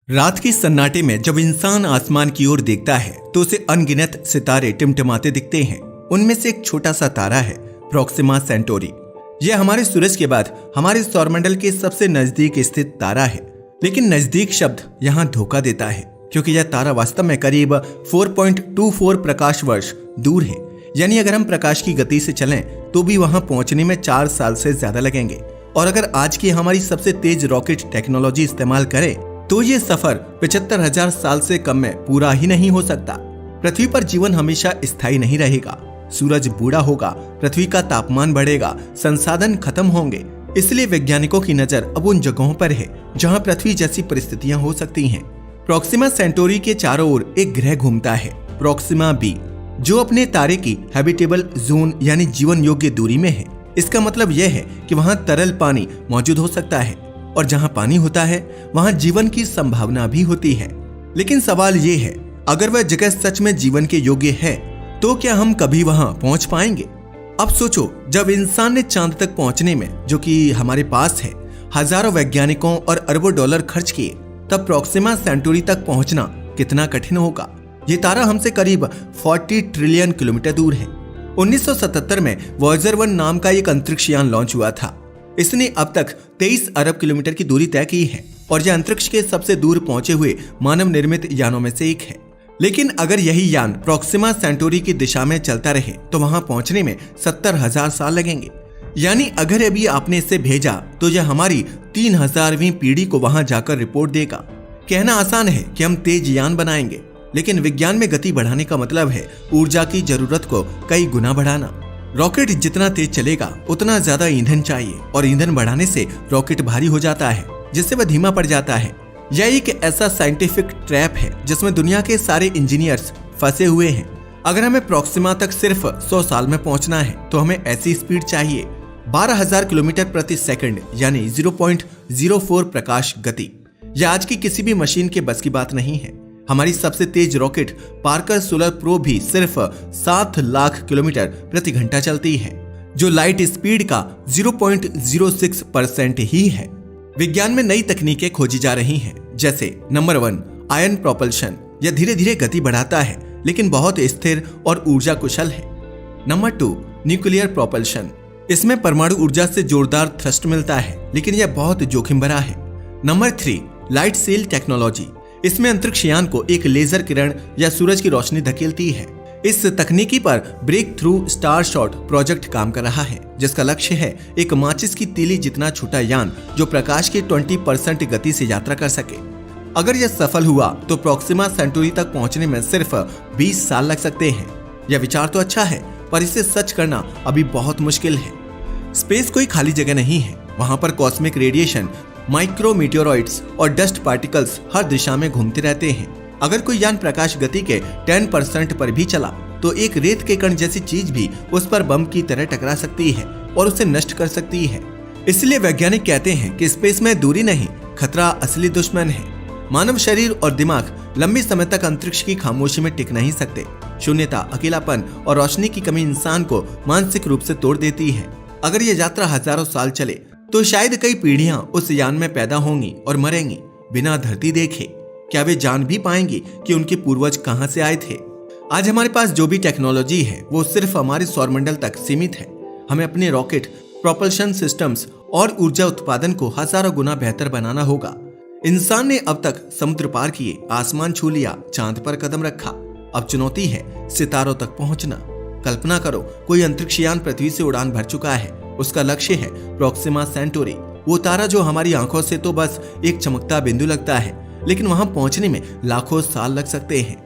रात की सन्नाटे में जब इंसान आसमान की ओर देखता है तो उसे अनगिनत सितारे टिमटिमाते दिखते हैं। उनमें से एक छोटा सा तारा है प्रोक्सिमा सेंटोरी। यह हमारे सूरज के बाद हमारे सौरमंडल के सबसे नजदीक स्थित तारा है। लेकिन नजदीक शब्द यहाँ धोखा देता है, क्योंकि यह तारा वास्तव में करीब 4.24 प्रकाश वर्ष दूर है। यानी अगर हम प्रकाश की गति से चलें तो भी वहां पहुंचने में 4 साल से ज्यादा लगेंगे। और अगर आज की हमारी सबसे तेज रॉकेट टेक्नोलॉजी इस्तेमाल करें तो ये सफर 75,000 साल से कम में पूरा ही नहीं हो सकता। पृथ्वी पर जीवन हमेशा स्थायी नहीं रहेगा। सूरज बूढ़ा होगा, पृथ्वी का तापमान बढ़ेगा, संसाधन खत्म होंगे। इसलिए वैज्ञानिकों की नजर अब उन जगहों पर है जहां पृथ्वी जैसी परिस्थितियां हो सकती हैं। प्रोक्सिमा सेंटोरी के चारों ओर एक ग्रह घूमता है, प्रोक्सिमा बी, जो अपने तारे की हैबिटेबल जोन यानी जीवन योग्य दूरी में है। इसका मतलब यह है कि वहां तरल पानी मौजूद हो सकता है, और जहां पानी होता है वहां जीवन की संभावना भी होती है। लेकिन सवाल ये है, अगर वह जगह सच में जीवन के योग्य है तो क्या हम कभी वहां पहुंच पाएंगे? अब सोचो, जब इंसान ने चांद तक पहुंचने में, जो कि हमारे पास है, हजारों वैज्ञानिकों और अरबों डॉलर खर्च किए, तब प्रोक्सिमा सेंटोरी तक पहुंचना कितना कठिन होगा। ये तारा हमसे करीब 40 ट्रिलियन किलोमीटर दूर है। 1977 में वॉयेजर 1 नाम का एक अंतरिक्ष यान लॉन्च हुआ था। इसने अब तक 23 अरब किलोमीटर की दूरी तय की है और यह अंतरिक्ष के सबसे दूर पहुंचे हुए मानव निर्मित यानों में से एक है। लेकिन अगर यही यान प्रोक्सिमा सेंटोरी की दिशा में चलता रहे तो वहां पहुंचने में 70,000 साल लगेंगे। यानी अगर अभी आपने इसे भेजा तो यह हमारी 3000वीं पीढ़ी को वहां जाकर रिपोर्ट देगा। कहना आसान है कि हम तेज यान बनाएंगे, लेकिन विज्ञान में गति बढ़ाने का मतलब है ऊर्जा की जरूरत को कई गुना बढ़ाना। रॉकेट जितना तेज चलेगा उतना ज्यादा ईंधन चाहिए, और ईंधन बढ़ाने से रॉकेट भारी हो जाता है, जिससे वह धीमा पड़ जाता है। यह एक ऐसा साइंटिफिक ट्रैप है जिसमें दुनिया के सारे इंजीनियर्स फंसे हुए हैं। अगर हमें प्रोक्सिमा तक सिर्फ 100 साल में पहुंचना है तो हमें ऐसी स्पीड चाहिए 12,000 किलोमीटर प्रति सेकंड, यानी 0.04 प्रकाश गति। यह आज की किसी भी मशीन के बस की बात नहीं है। हमारी सबसे तेज रॉकेट पार्कर सोलर प्रो भी सिर्फ 7 लाख किलोमीटर प्रति घंटा चलती है, जो लाइट स्पीड का 0.06% ही है। विज्ञान में नई तकनीकें खोजी जा रही हैं, जैसे नंबर 1 आयन प्रोपल्शन। यह धीरे धीरे गति बढ़ाता है लेकिन बहुत स्थिर और ऊर्जा कुशल है। Number 2 nuclear propulsion. इसमें परमाणु ऊर्जा से जोरदार थ्रस्ट मिलता है, लेकिन यह बहुत जोखिम भरा है। Number 3 light sail technology. इसमें अंतरिक्ष यान को एक लेजर किरण या सूरज की रोशनी धकेलती है। इस तकनीकी पर Breakthrough Starshot project काम कर रहा है, जिसका लक्ष्य है एक माचिस की तीली जितना छोटा यान जो प्रकाश के 20% गति से यात्रा कर सके। अगर यह सफल हुआ तो प्रोक्सिमा सेंटोरी तक पहुंचने में सिर्फ 20 साल लग सकते हैं। यह विचार तो अच्छा है, पर इसे सच करना अभी बहुत मुश्किल है। स्पेस कोई खाली जगह नहीं है। वहां पर कॉस्मिक रेडिएशन, माइक्रो मीटेओरॉइड्स और डस्ट पार्टिकल्स हर दिशा में घूमते रहते हैं। अगर कोई यान प्रकाश गति के 10% पर भी चला तो एक रेत के कण जैसी चीज भी उस पर बम की तरह टकरा सकती है और उसे नष्ट कर सकती है। इसलिए वैज्ञानिक कहते हैं कि स्पेस में दूरी नहीं, खतरा असली दुश्मन है। मानव शरीर और दिमाग लंबे समय तक अंतरिक्ष की खामोशी में टिक नहीं सकते। शून्यता, अकेलापन और रोशनी की कमी इंसान को मानसिक रूप से तोड़ देती है। अगर ये यात्रा हजारों साल चले तो शायद कई पीढ़ियां उस यान में पैदा होंगी और मरेंगी बिना धरती देखे। क्या वे जान भी पाएंगी कि उनके पूर्वज कहां से आए थे? आज हमारे पास जो भी टेक्नोलॉजी है वो सिर्फ हमारे सौरमंडल तक सीमित है। हमें अपने रॉकेट, प्रोपल्शन सिस्टम्स और ऊर्जा उत्पादन को हजारों गुना बेहतर बनाना होगा। इंसान ने अब तक समुद्र पार किए, आसमान छू लिया, चांद पर कदम रखा। अब चुनौती है सितारों तक पहुंचना। कल्पना करो, कोई अंतरिक्ष यान पृथ्वी से उड़ान भर चुका है। उसका लक्ष्य है प्रोक्सिमा सेंटोरी, वो तारा जो हमारी आंखों से तो बस एक चमकता बिंदु लगता है, लेकिन वहां पहुंचने में लाखों साल लग सकते हैं।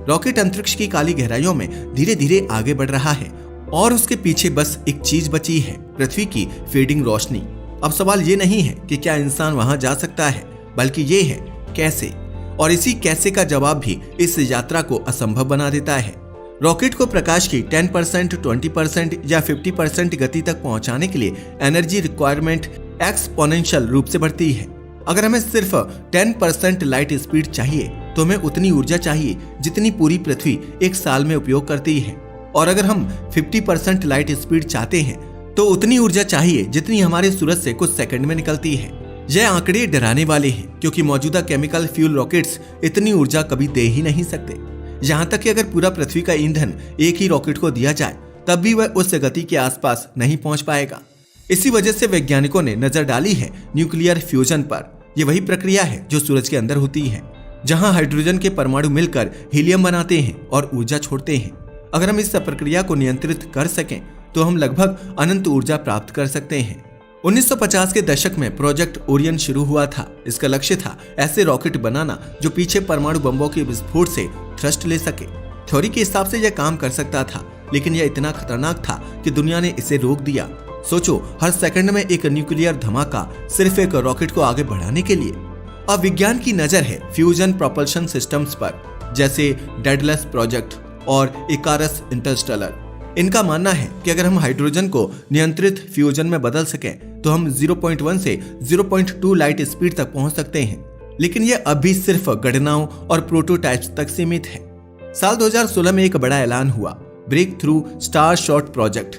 रॉकेट अंतरिक्ष की काली गहराइयों में धीरे धीरे आगे बढ़ रहा है और उसके पीछे बस एक चीज बची है, पृथ्वी की फेडिंग रोशनी। अब सवाल ये नहीं है कि क्या इंसान वहां जा सकता है, बल्कि ये है कैसे। और इसी कैसे का जवाब भी इस यात्रा को असंभव बना देता है। रॉकेट को प्रकाश की 10%, 20% या 50% गति तक पहुंचाने के लिए एनर्जी रिक्वायरमेंट एक्सपोनेंशियल रूप से बढ़ती है। अगर हमें सिर्फ 10% लाइट स्पीड चाहिए तो हमें उतनी ऊर्जा चाहिए जितनी पूरी पृथ्वी एक साल में उपयोग करती है। और अगर हम 50% लाइट स्पीड चाहते हैं तो उतनी ऊर्जा चाहिए जितनी हमारे सूरज से कुछ सेकंड में निकलती है। यह आंकड़े डराने वाले हैं क्योंकि मौजूदा केमिकल फ्यूल रॉकेट्स इतनी ऊर्जा कभी दे ही नहीं सकते। यहाँ तक कि अगर पूरा पृथ्वी का ईंधन एक ही रॉकेट को दिया जाए तब भी वह उस गति के आसपास नहीं पहुंच पाएगा। इसी वजह से वैज्ञानिकों ने नजर डाली है न्यूक्लियर फ्यूजन पर। यह वही प्रक्रिया है जो सूरज के अंदर होती है, जहां हाइड्रोजन के परमाणु मिलकर हीलियम बनाते हैं और ऊर्जा छोड़ते हैं। अगर हम इस प्रक्रिया को नियंत्रित कर सकें तो हम लगभग अनंत ऊर्जा प्राप्त कर सकते हैं। 1950 के दशक में प्रोजेक्ट ओरियन शुरू हुआ था। इसका लक्ष्य था ऐसे रॉकेट बनाना जो पीछे परमाणु बम्बों के विस्फोट से थ्रस्ट ले सके। थ्योरी के हिसाब से यह काम कर सकता था, लेकिन यह इतना खतरनाक था कि दुनिया ने इसे रोक दिया। सोचो, हर सेकंड में एक न्यूक्लियर धमाका सिर्फ एक रॉकेट को आगे बढ़ाने के लिए। अब विज्ञान की नजर है फ्यूजन प्रोपल्शन सिस्टम्स पर, जैसे डेडलेस प्रोजेक्ट और इकारस इंटरस्टेलर। इनका मानना है कि अगर हम हाइड्रोजन को नियंत्रित फ्यूजन में बदल सकें तो हम 0.1 से 0.2 लाइट स्पीड तक पहुंच सकते हैं, लेकिन यह अभी सिर्फ गणनाओं और प्रोटोटाइप्स तक सीमित है। साल 2016 में एक बड़ा ऐलान हुआ, Breakthrough Starshot project.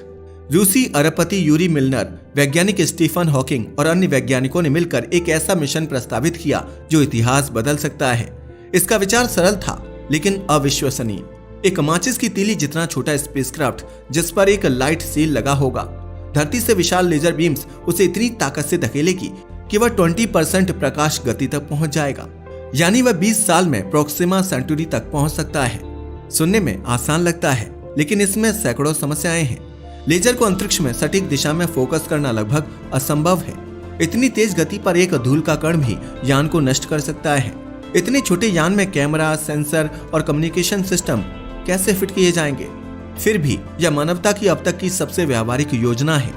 रूसी अरबपति यूरी मिलनर, वैज्ञानिक स्टीफन हॉकिंग और अन्य वैज्ञानिकों ने मिलकर एक ऐसा मिशन प्रस्तावित किया जो इतिहास बदल सकता है। इसका विचार सरल था लेकिन अविश्वसनीय। एक माचिस की तीली जितना छोटा स्पेसक्राफ्ट जिस पर एक लाइट सील लगा होगा। धरती से विशाल लेजर बीम्स उसे इतनी ताकत से धकेलेगी कि वह 20% प्रकाश गति तक पहुंच जाएगा, यानी वह 20 साल में प्रोक्सिमा सेंचुरी तक पहुंच सकता है। सुनने में आसान लगता है, लेकिन इसमें सैकड़ों समस्याएं हैं। लेजर को अंतरिक्ष में सटीक दिशा में फोकस करना लगभग असंभव है। इतनी तेज गति पर एक धूल का कण भी यान को नष्ट कर सकता है। इतने छोटे यान में कैमरा, सेंसर और कम्युनिकेशन सिस्टम कैसे फिट किए जाएंगे? फिर भी यह मानवता की अब तक की सबसे व्यावहारिक योजना है।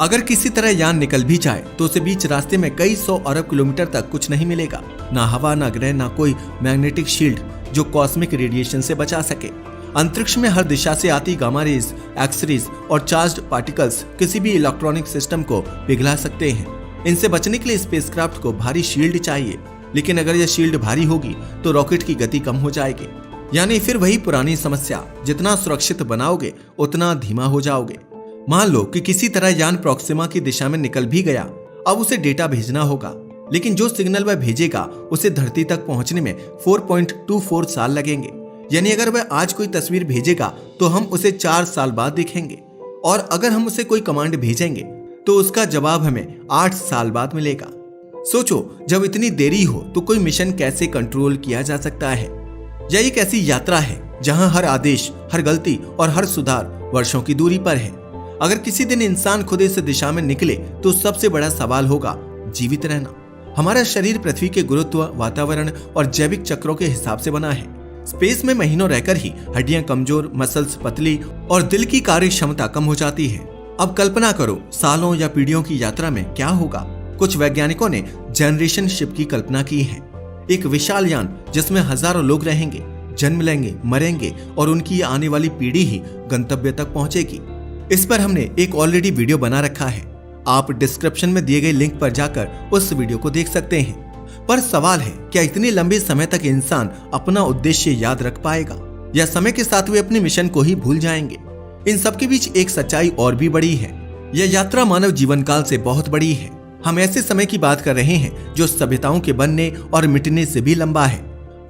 अगर किसी तरह यान निकल भी जाए तो उसे बीच रास्ते में कई 100 अरब किलोमीटर तक कुछ नहीं मिलेगा, ना हवा, ना ग्रह, ना कोई मैग्नेटिक शील्ड जो कॉस्मिक रेडिएशन से बचा सके। अंतरिक्ष में हर दिशा से आती गामा रेज, एक्स रेज और चार्ज्ड पार्टिकल्स किसी भी इलेक्ट्रॉनिक सिस्टम को पिघला सकते हैं। इनसे बचने के लिए स्पेसक्राफ्ट को भारी शील्ड चाहिए, लेकिन अगर यह शील्ड भारी होगी तो रॉकेट की गति कम हो जाएगी। यानी फिर वही पुरानी समस्या, जितना सुरक्षित बनाओगे उतना धीमा हो जाओगे। मान लो कि किसी तरह यान प्रोक्सिमा की दिशा में निकल भी गया, अब उसे डेटा भेजना होगा, लेकिन जो सिग्नल वह भेजेगा उसे धरती तक पहुंचने में 4.24 साल लगेंगे। यानी अगर वह आज कोई तस्वीर भेजेगा तो हम उसे 4 साल बाद देखेंगे, और अगर हम उसे कोई कमांड भेजेंगे तो उसका जवाब हमें 8 साल बाद मिलेगा। सोचो, जब इतनी देरी हो तो कोई मिशन कैसे कंट्रोल किया जा सकता है? यह एक ऐसी यात्रा है जहां हर आदेश, हर गलती और हर सुधार वर्षों की दूरी पर है। अगर किसी दिन इंसान खुद इस दिशा में निकले तो सबसे बड़ा सवाल होगा जीवित रहना। हमारा शरीर पृथ्वी के गुरुत्व, वातावरण और जैविक चक्रों के हिसाब से बना है। स्पेस में महीनों रहकर ही हड्डियां कमजोर, मसल्स पतली और दिल की कार्य क्षमता कम हो जाती है। अब कल्पना करो सालों या पीढ़ियों की यात्रा में क्या होगा। कुछ वैज्ञानिकों ने जनरेशन शिप की कल्पना की है, एक विशाल यान जिसमें हजारों लोग रहेंगे, जन्म लेंगे, मरेंगे और उनकी आने वाली पीढ़ी ही गंतव्य तक पहुंचेगी। इस पर हमने एक ऑलरेडी वीडियो बना रखा है, आप डिस्क्रिप्शन में दिए गए लिंक पर जाकर उस वीडियो को देख सकते हैं। पर सवाल है, क्या इतने लंबे समय तक इंसान अपना उद्देश्य याद रख पाएगा, या समय के साथ वे अपने मिशन को ही भूल जाएंगे? इन सबके बीच एक सच्चाई और भी बड़ी है, यह यात्रा मानव जीवन काल से बहुत बड़ी है। हम ऐसे समय की बात कर रहे हैं जो सभ्यताओं के बनने और मिटने से भी लंबा है।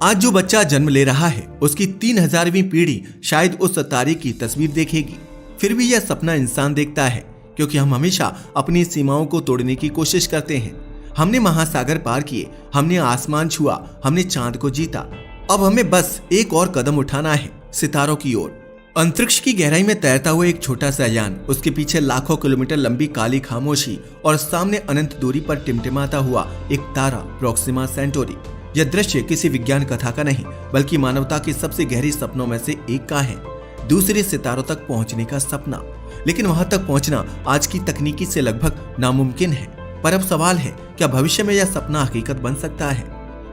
आज जो बच्चा जन्म ले रहा है उसकी 3000वीं पीढ़ी शायद उस तारीख की तस्वीर देखेगी। फिर भी यह सपना इंसान देखता है, क्योंकि हम हमेशा अपनी सीमाओं को तोड़ने की कोशिश करते हैं। हमने महासागर पार किए, हमने आसमान छुआ, हमने चांद को जीता। अब हमें बस एक और कदम उठाना है, सितारों की ओर। अंतरिक्ष की गहराई में तैरता हुआ एक छोटा सा यान, उसके पीछे लाखों किलोमीटर लंबी काली खामोशी और सामने अनंत दूरी पर टिमटिमाता हुआ एक तारा, प्रोक्सिमा सेंटोरी। यह दृश्य किसी विज्ञान कथा का नहीं, बल्कि मानवता के सबसे गहरे सपनों में से एक का है, दूसरे सितारों तक पहुंचने का सपना। लेकिन वहां तक पहुंचना आज की तकनीकी से लगभग नामुमकिन है। पर अब सवाल है, क्या भविष्य में यह सपना हकीकत बन सकता है?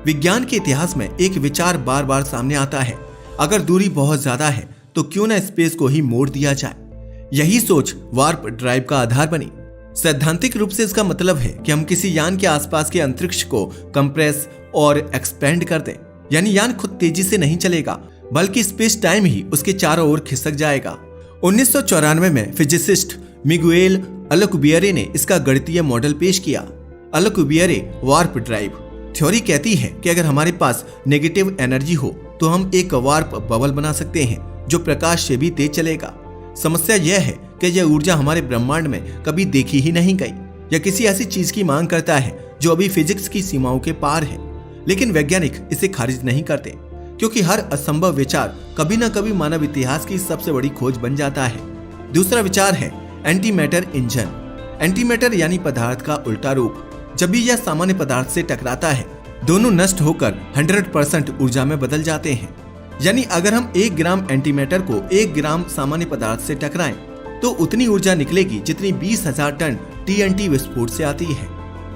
विज्ञान के इतिहास में एक विचार बार बार सामने आता है, अगर दूरी बहुत ज्यादा है तो क्यों ना स्पेस को ही मोड़ दिया जाए। यही सोच वार्प ड्राइव का आधार बनी। सैद्धांतिक रूप से इसका मतलब है कि हम किसी यान के आसपास के अंतरिक्ष को कंप्रेस और एक्सपेंड कर दें, यानी यान खुद तेजी से नहीं चलेगा, बल्कि स्पेस टाइम ही उसके चारों ओर खिसक जाएगा। 1994 में फिजिसिस्ट मिगुएल अल्कुबिएरे ने इसका गणितीय मॉडल पेश किया। अल्कुबियरे वार्प ड्राइव थ्योरी कहती है कि अगर हमारे पास नेगेटिव एनर्जी हो तो हम एक वार्प बबल बना सकते हैं जो प्रकाश से भी तेज चलेगा। समस्या यह है कि यह ऊर्जा हमारे ब्रह्मांड में कभी देखी ही नहीं गई। यह किसी ऐसी चीज की मांग करता है जो अभी फिजिक्स की सीमाओं के पार है, लेकिन वैज्ञानिक इसे खारिज नहीं करते क्योंकि हर असंभव विचार कभी न कभी मानव इतिहास की सबसे बड़ी खोज बन जाता है। दूसरा विचार है anti matter engine. Anti matter यानी पदार्थ का उल्टा रूप। जब भी यह सामान्य पदार्थ से टकराता है, दोनों नष्ट होकर 100% ऊर्जा में बदल जाते हैं। यानी अगर हम 1 ग्राम एंटी मैटर को 1 ग्राम सामान्य पदार्थ से टकराएं, तो उतनी ऊर्जा निकलेगी जितनी 20,000 टन TNT विस्फोट से आती है।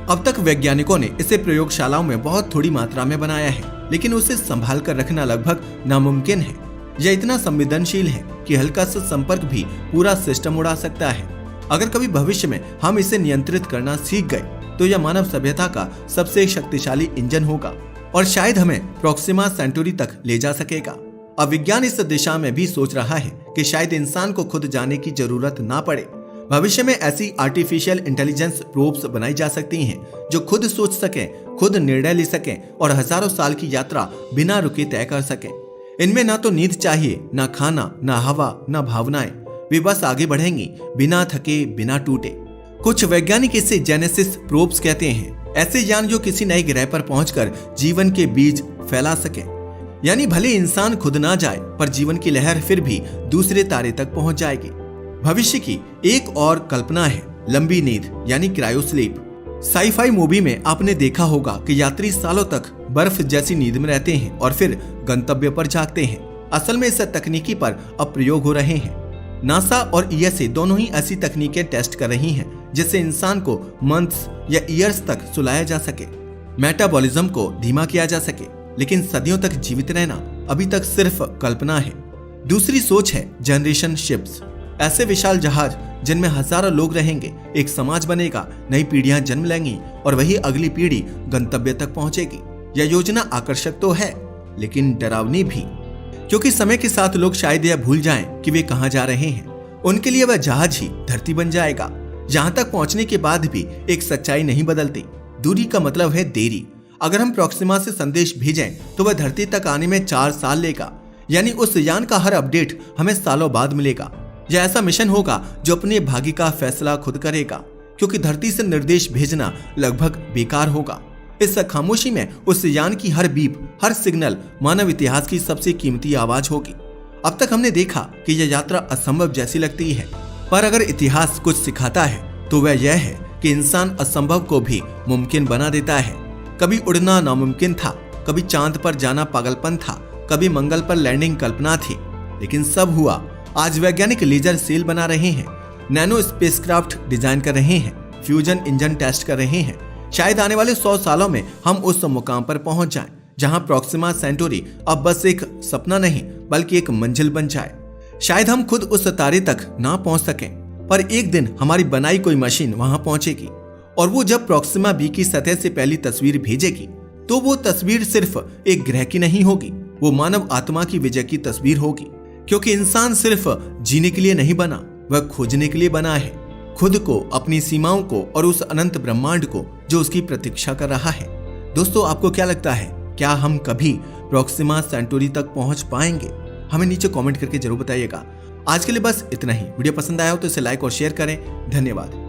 अब तक वैज्ञानिकों ने इसे प्रयोगशालाओं में बहुत थोड़ी मात्रा में बनाया है, लेकिन उसे संभाल कर रखना लगभग नामुमकिन है। यह इतना संवेदनशील है कि हल्का सा संपर्क भी पूरा सिस्टम उड़ा सकता है। अगर कभी भविष्य में हम इसे नियंत्रित करना सीख गए तो यह मानव सभ्यता का सबसे शक्तिशाली इंजन होगा और शायद हमें प्रोक्सिमा सेंटुरी तक ले जा सकेगा। अब विज्ञान इस दिशा में भी सोच रहा है कि शायद इंसान को खुद जाने की जरूरत ना पड़े। भविष्य में ऐसी आर्टिफिशियल इंटेलिजेंस प्रोब्स बनाई जा सकती हैं जो खुद सोच सकें, खुद निर्णय ले सकें और हजारों साल की यात्रा बिना रुके तय कर सकें। इनमें ना तो नींद चाहिए, ना खाना, ना हवा, ना भावनाएं। वे बस आगे बढ़ेंगी बिना थके, बिना टूटे। कुछ वैज्ञानिक इसे जेनेसिस प्रोब्स कहते हैं, ऐसे यान जो किसी नए ग्रह पर पहुंचकर जीवन के बीज फैला सके। यानी भले इंसान खुद ना जाए पर जीवन की लहर फिर भी दूसरे तारे तक पहुंच जाएगी। भविष्य की एक और कल्पना है लंबी नींद यानी क्रायोस्लीप। साईफाई मूवी में आपने देखा होगा कि यात्री सालों तक बर्फ जैसी नींद में रहते हैं और फिर गंतव्य पर जागते हैं। असल में इस तकनीकी पर अब प्रयोग हो रहे हैं। नासा और ईएसए दोनों ही ऐसी तकनीकें टेस्ट कर रही हैं जिससे इंसान को मंथ्स या ईयर्स तक सुलाया जा सके, मेटाबॉलिज्म को धीमा किया जा सके, लेकिन सदियों तक जीवित रहना अभी तक सिर्फ कल्पना है। दूसरी सोच है जनरेशन शिप्स। ऐसे विशाल जहाज जिनमें हजारों लोग रहेंगे, एक समाज बनेगा, नई पीढ़ियां जन्म लेंगी और वही अगली पीढ़ी गंतव्य तक पहुंचेगी। यह योजना आकर्षक तो है लेकिन डरावनी भी, क्योंकि समय के साथ लोग शायद यह भूल जाएं कि वे कहां जा रहे हैं। उनके लिए वह जहाज ही धरती बन जाएगा। यहां तक पहुंचने के बाद भी एक सच्चाई नहीं बदलती। दूरी का मतलब है देरी। अगर हम प्रोक्सिमा से संदेश भेजें तो वह धरती तक आने में 4 साल लेगा। यानी उस यान का हर अपडेट हमें सालों बाद मिलेगा। यह ऐसा मिशन होगा जो अपने भाग्य का फैसला खुद करेगा, क्योंकि धरती से निर्देश भेजना लगभग बेकार होगा। इस खामोशी में उस यान की हर बीप, हर सिग्नल मानव इतिहास की सबसे कीमती आवाज होगी। अब तक हमने देखा कि यह यात्रा असंभव जैसी लगती है, पर अगर इतिहास कुछ सिखाता है तो वह यह है कि इंसान असंभव को भी मुमकिन बना देता है। कभी उड़ना नामुमकिन था, कभी चांद पर जाना पागलपन था, कभी मंगल पर लैंडिंग कल्पना थी, लेकिन सब हुआ। आज वैज्ञानिक लेजर सेल बना रहे हैं, नैनो स्पेसक्राफ्ट डिजाइन कर रहे हैं, फ्यूजन इंजन टेस्ट कर रहे हैं। शायद आने वाले 100 सालों में हम उस मुकाम पर पहुंच जाएं, जहां प्रोक्सिमा सेंटुरी अब बस एक सपना नहीं बल्कि एक मंजिल बन जाए। शायद हम खुद उस तारे तक ना पहुंच सकें, पर एक दिन हमारी बनाई कोई मशीन वहां पहुंचेगी और वो जब प्रोक्सिमा बी की सतह से पहली तस्वीर भेजेगी तो वो तस्वीर सिर्फ एक ग्रह की नहीं होगी, वो मानव आत्मा की विजय की तस्वीर होगी। क्योंकि इंसान सिर्फ जीने के लिए नहीं बना, वह खोजने के लिए बना है, खुद को, अपनी सीमाओं को और उस अनंत ब्रह्मांड को जो उसकी प्रतीक्षा कर रहा है। दोस्तों, आपको क्या लगता है, क्या हम कभी प्रोक्सिमा सेंटुरी तक पहुंच पाएंगे? हमें नीचे कमेंट करके जरूर बताइएगा। आज के लिए बस इतना ही। वीडियो पसंद आया हो तो इसे लाइक और शेयर करें। धन्यवाद।